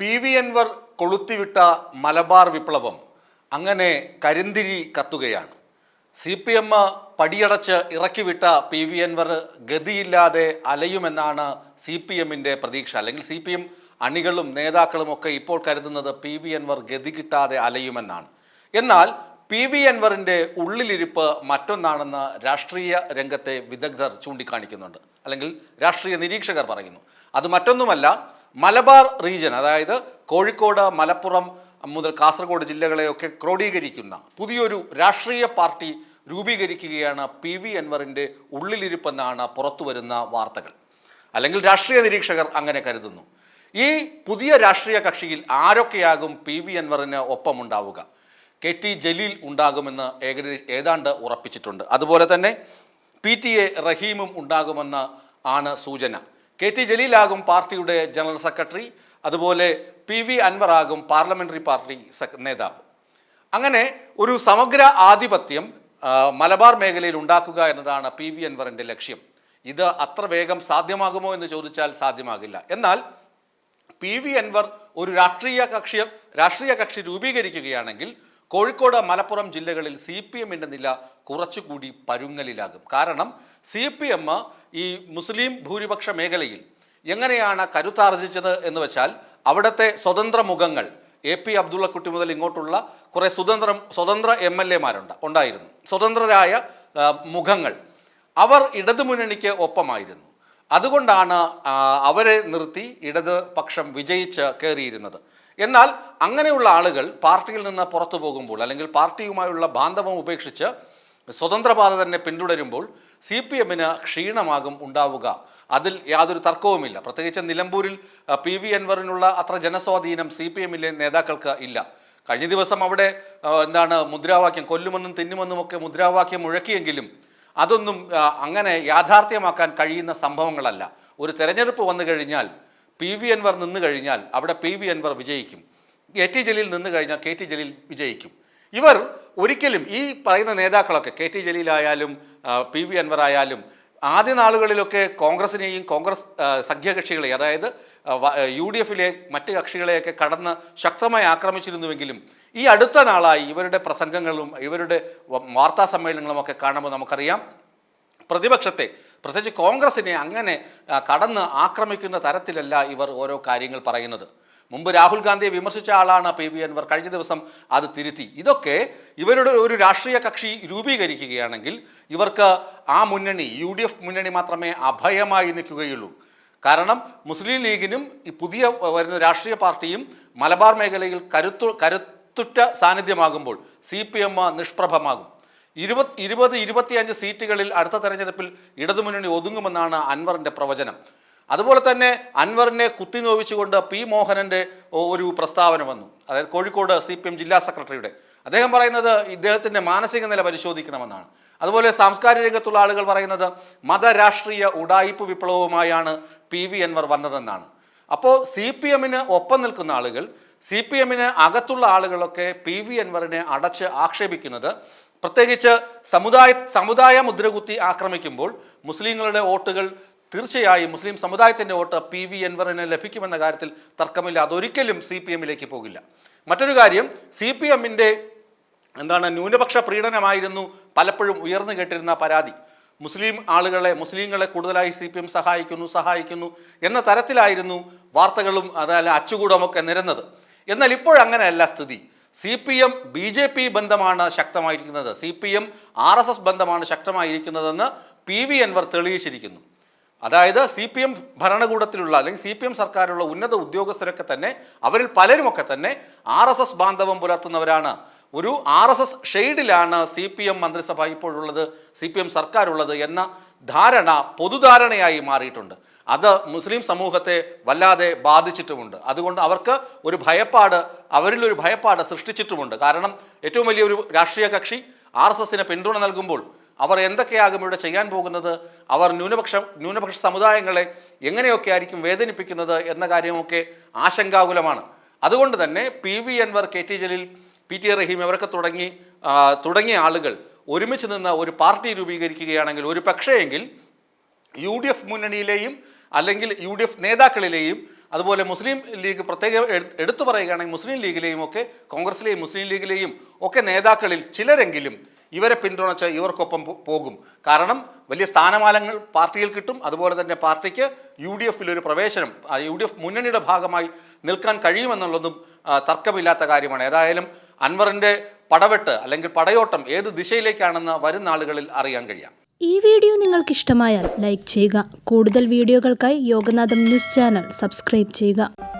PV. Anwar കൊളുത്തിവിട്ട Malabar വിപ്ലവം അങ്ങനെ കരിന്തിരി കത്തുകയാണ്. CPM പടിയടച്ച് ഇറക്കിവിട്ട പി.വി. അൻവർ ഗതിയില്ലാതെ അലയുമെന്നാണ് CPMന്റെ പ്രതീക്ഷ. അല്ലെങ്കിൽ CPM അണികളും നേതാക്കളും ഒക്കെ ഇപ്പോൾ കരുതുന്നത് പി.വി. അൻവർ ഗതി കിട്ടാതെ അലയുമെന്നാണ്. എന്നാൽ പി.വി. അൻവറിൻ്റെ ഉള്ളിലിരിപ്പ് മറ്റൊന്നാണെന്ന് രാഷ്ട്രീയ രംഗത്തെ വിദഗ്ധർ ചൂണ്ടിക്കാണിക്കുന്നുണ്ട്, അല്ലെങ്കിൽ രാഷ്ട്രീയ നിരീക്ഷകർ പറയുന്നു. അത് മറ്റൊന്നുമല്ല, മലബാർ റീജിയൻ, അതായത് കോഴിക്കോട്, മലപ്പുറം മുതൽ കാസർഗോഡ് ജില്ലകളെയൊക്കെ ക്രോഡീകരിക്കുന്ന പുതിയൊരു രാഷ്ട്രീയ പാർട്ടി രൂപീകരിക്കുകയാണ് പി.വി. അൻവറിൻ്റെ ഉള്ളിലിരിപ്പെന്നാണ് പുറത്തു വരുന്ന വാർത്തകൾ, അല്ലെങ്കിൽ രാഷ്ട്രീയ നിരീക്ഷകർ അങ്ങനെ കരുതുന്നു. ഈ പുതിയ രാഷ്ട്രീയ കക്ഷിയിൽ ആരൊക്കെയാകും പി.വി. അൻവറിന് ഒപ്പമുണ്ടാവുക? KT ജലീൽ ഉണ്ടാകുമെന്ന് ഏതാണ്ട് ഉറപ്പിച്ചിട്ടുണ്ട്. അതുപോലെ തന്നെ PTA റഹീമും ഉണ്ടാകുമെന്ന് ആണ് സൂചന. KT ജലീലാകും പാർട്ടിയുടെ ജനറൽ സെക്രട്ടറി, അതുപോലെ പി.വി. അൻവറാകും പാർലമെന്ററി പാർട്ടി നേതാവ്. അങ്ങനെ ഒരു സമഗ്ര ആധിപത്യം മലബാർ മേഖലയിൽ ഉണ്ടാക്കുക എന്നതാണ് പി.വി. അൻവറിൻ്റെ ലക്ഷ്യം. ഇത് അത്ര വേഗം സാധ്യമാകുമോ എന്ന് ചോദിച്ചാൽ സാധ്യമാകില്ല. എന്നാൽ പി.വി. അൻവർ ഒരു രാഷ്ട്രീയ കക്ഷി രൂപീകരിക്കുകയാണെങ്കിൽ കോഴിക്കോട്, മലപ്പുറം ജില്ലകളിൽ CPMന്റെ നില കുറച്ചുകൂടി പരുങ്ങലിലാകും. കാരണം CPM ഈ മുസ്ലിം ഭൂരിപക്ഷ മേഖലയിൽ എങ്ങനെയാണ് കരുത്താർജിച്ചത് എന്ന് വെച്ചാൽ, അവിടുത്തെ സ്വതന്ത്ര മുഖങ്ങൾ AP അബ്ദുള്ളക്കുട്ടി മുതൽ ഇങ്ങോട്ടുള്ള കുറേ സ്വതന്ത്ര MLA ഉണ്ടായിരുന്നു. സ്വതന്ത്രരായ മുഖങ്ങൾ അവർ ഇടതുമുന്നണിക്ക് ഒപ്പമായിരുന്നു. അതുകൊണ്ടാണ് അവരെ നിർത്തി ഇടതുപക്ഷം വിജയിച്ച് കയറിയിരുന്നത്. എന്നാൽ അങ്ങനെയുള്ള ആളുകൾ പാർട്ടിയിൽ നിന്ന് പുറത്തു പോകുമ്പോൾ, അല്ലെങ്കിൽ പാർട്ടിയുമായുള്ള ബാന്ധവം ഉപേക്ഷിച്ച് സ്വതന്ത്രപാത തന്നെ പിന്തുടരുമ്പോൾ CPMന് ക്ഷീണമാകും ഉണ്ടാവുക. അതിൽ യാതൊരു തർക്കവുമില്ല. പ്രത്യേകിച്ച് നിലമ്പൂരിൽ പി.വി. അൻവറിനുള്ള അത്ര ജനസ്വാധീനം CPMലെ നേതാക്കൾക്ക് ഇല്ല. കഴിഞ്ഞ ദിവസം അവിടെ മുദ്രാവാക്യം, കൊല്ലുമെന്നും തിന്നുമെന്നുമൊക്കെ മുദ്രാവാക്യം മുഴക്കിയെങ്കിലും അതൊന്നും അങ്ങനെ യാഥാർത്ഥ്യമാക്കാൻ കഴിയുന്ന സംഭവങ്ങളല്ല. ഒരു തെരഞ്ഞെടുപ്പ് വന്നു കഴിഞ്ഞാൽ പി.വി. അൻവർ നിന്ന് കഴിഞ്ഞാൽ അവിടെ പി.വി. അൻവർ വിജയിക്കും. KT ജലീൽ നിന്ന് കഴിഞ്ഞാൽ KT ജലീൽ വിജയിക്കും. ഇവർ ഒരിക്കലും, ഈ പറയുന്ന നേതാക്കളൊക്കെ, KT ജലീലായാലും പി.വി. അൻവർ ആയാലും, ആദ്യ നാളുകളിലൊക്കെ കോൺഗ്രസിനെയും കോൺഗ്രസ് സഖ്യകക്ഷികളെ, അതായത് UDFലെ മറ്റ് കക്ഷികളെയൊക്കെ കടന്ന് ശക്തമായി ആക്രമിച്ചിരുന്നുവെങ്കിലും ഈ അടുത്ത നാളായി ഇവരുടെ പ്രസംഗങ്ങളും ഇവരുടെ വാർത്താ സമ്മേളനങ്ങളും ഒക്കെ കാണുമ്പോൾ നമുക്കറിയാം പ്രതിപക്ഷത്തെ, പ്രത്യേകിച്ച് കോൺഗ്രസിനെ അങ്ങനെ കടന്ന് ആക്രമിക്കുന്ന തരത്തിലല്ല ഇവർ ഓരോ കാര്യങ്ങൾ പറയുന്നത്. മുമ്പ് രാഹുൽ ഗാന്ധിയെ വിമർശിച്ച ആളാണ് പി.വി. അൻവർ. കഴിഞ്ഞ ദിവസം അത് തിരുത്തി. ഇതൊക്കെ ഇവരുടെ ഒരു രാഷ്ട്രീയ കക്ഷി രൂപീകരിക്കുകയാണെങ്കിൽ ഇവർക്ക് ആ മുന്നണി, UDF മുന്നണി മാത്രമേ അഭയമായി നിൽക്കുകയുള്ളൂ. കാരണം മുസ്ലിം ലീഗിനും ഈ പുതിയ വരുന്ന രാഷ്ട്രീയ പാർട്ടിയും മലബാർ മേഖലയിൽ കരുത്തുറ്റ സാന്നിധ്യമാകുമ്പോൾ CPM നിഷ്പ്രഭമാകും. 20-25 സീറ്റുകളിൽ അടുത്ത തെരഞ്ഞെടുപ്പിൽ ഇടതുമുന്നണി ഒതുങ്ങുമെന്നാണ് അൻവറിൻ്റെ പ്രവചനം. അതുപോലെ തന്നെ അൻവറിനെ കുത്തിനോവിച്ചുകൊണ്ട് P. മോഹനൻ്റെ ഒരു പ്രസ്താവന വന്നു. അതായത് കോഴിക്കോട് CPM ജില്ലാ സെക്രട്ടറിയുടെ. അദ്ദേഹം പറയുന്നത് ഇദ്ദേഹത്തിൻ്റെ മാനസിക നില പരിശോധിക്കണമെന്നാണ്. അതുപോലെ സാംസ്കാരിക രംഗത്തുള്ള ആളുകൾ പറയുന്നത് മതരാഷ്ട്രീയ ഉഡായിപ്പ് വിപ്ലവവുമായാണ് പി.വി. അൻവർ വന്നതെന്നാണ്. അപ്പോൾ CPMന് ഒപ്പം നിൽക്കുന്ന ആളുകൾ, CPMന് അകത്തുള്ള ആളുകളൊക്കെ പി.വി. അൻവറിനെ അടച്ച് ആക്ഷേപിക്കുന്നത്, പ്രത്യേകിച്ച് സമുദായ മുദ്രകുത്തി ആക്രമിക്കുമ്പോൾ മുസ്ലിങ്ങളുടെ വോട്ടുകൾ, തീർച്ചയായും മുസ്ലിം സമുദായത്തിൻ്റെ വോട്ട് പി.വി. അൻവറിന് ലഭിക്കുമെന്ന കാര്യത്തിൽ തർക്കമില്ല. അതൊരിക്കലും CPMലേക്ക് പോകില്ല. മറ്റൊരു കാര്യം, CPMന്റെ ന്യൂനപക്ഷ പ്രീണനമായിരുന്നു പലപ്പോഴും ഉയർന്നു കേട്ടിരുന്ന പരാതി. മുസ്ലിങ്ങളെ കൂടുതലായി CPM സഹായിക്കുന്നു എന്ന തരത്തിലായിരുന്നു വാർത്തകളും അതായത് അച്ചുകൂടമൊക്കെ നിരന്നത്. എന്നാൽ ഇപ്പോഴങ്ങനെയല്ല സ്ഥിതി. CPM BJP ബന്ധമാണ് ശക്തമായിരിക്കുന്നത്, CPM RSS ബന്ധമാണ് ശക്തമായിരിക്കുന്നതെന്ന് പി.വി. അൻവർ തെളിയിച്ചിരിക്കുന്നു. അതായത് CPM ഭരണകൂടത്തിലുള്ള, അല്ലെങ്കിൽ CPM സർക്കാരുള്ള ഉന്നത ഉദ്യോഗസ്ഥരൊക്കെ തന്നെ, അവരിൽ പലരുമൊക്കെ തന്നെ RSS ബാന്ധവം പുലർത്തുന്നവരാണ്. ഒരു RSS ഷെയ്ഡിലാണ് CPM മന്ത്രിസഭ ഇപ്പോഴുള്ളത്, CPM സർക്കാരുള്ളത് എന്ന ധാരണ പൊതുധാരണയായി മാറിയിട്ടുണ്ട്. അത് മുസ്ലിം സമൂഹത്തെ വല്ലാതെ ബാധിച്ചിട്ടുമുണ്ട്. അതുകൊണ്ട് അവർക്ക് അവരിലൊരു ഭയപ്പാട് സൃഷ്ടിച്ചിട്ടുമുണ്ട്. കാരണം ഏറ്റവും വലിയൊരു രാഷ്ട്രീയ കക്ഷി RSSന് പിന്തുണ നൽകുമ്പോൾ അവർ എന്തൊക്കെയാകും ഇവിടെ ചെയ്യാൻ പോകുന്നത്, അവർ ന്യൂനപക്ഷ സമുദായങ്ങളെ എങ്ങനെയൊക്കെ ആയിരിക്കും വേദനിപ്പിക്കുന്നത് എന്ന കാര്യമൊക്കെ ആശങ്കാകുലമാണ്. അതുകൊണ്ട് തന്നെ P V. Anvar, KT Jaleel, PTA Rahim ഇവരൊക്കെ തുടങ്ങിയ ആളുകൾ ഒരുമിച്ച് നിന്ന് ഒരു പാർട്ടി രൂപീകരിക്കുകയാണെങ്കിൽ ഒരു പക്ഷേയെങ്കിൽ UDF മുന്നണിയിലെയും അല്ലെങ്കിൽ UDF നേതാക്കളിലെയും അതുപോലെ മുസ്ലിം ലീഗ് പ്രത്യേകം എടുത്തു പറയുകയാണെങ്കിൽ മുസ്ലിം ലീഗിലെയും ഒക്കെ കോൺഗ്രസിലെയും മുസ്ലിം ലീഗിലെയും ഒക്കെ നേതാക്കളിൽ ചിലരെങ്കിലും ഇവരെ പിന്തുണച്ച് ഇവർക്കൊപ്പം പോകും. കാരണം വലിയ സ്ഥാനമാനങ്ങൾ പാർട്ടിയിൽ കിട്ടും. അതുപോലെ തന്നെ പാർട്ടിക്ക് UDF ഒരു പ്രവേശനം, UDF മുന്നണിയുടെ ഭാഗമായി നിൽക്കാൻ കഴിയുമെന്നുള്ളതും തർക്കമില്ലാത്ത കാര്യമാണ്. ഏതായാലും അൻവറിൻ്റെ പടവെട്ട് അല്ലെങ്കിൽ പടയോട്ടം ഏത് ദിശയിലേക്കാണെന്ന് വരും നാളുകളിൽ അറിയാൻ കഴിയാം. ഈ വീഡിയോ നിങ്ങൾക്ക് ഇഷ്ടമായാൽ ലൈക്ക് ചെയ്യുക. കൂടുതൽ വീഡിയോകൾക്കായി യോഗനാഥം ന്യൂസ് ചാനൽ സബ്സ്ക്രൈബ് ചെയ്യുക.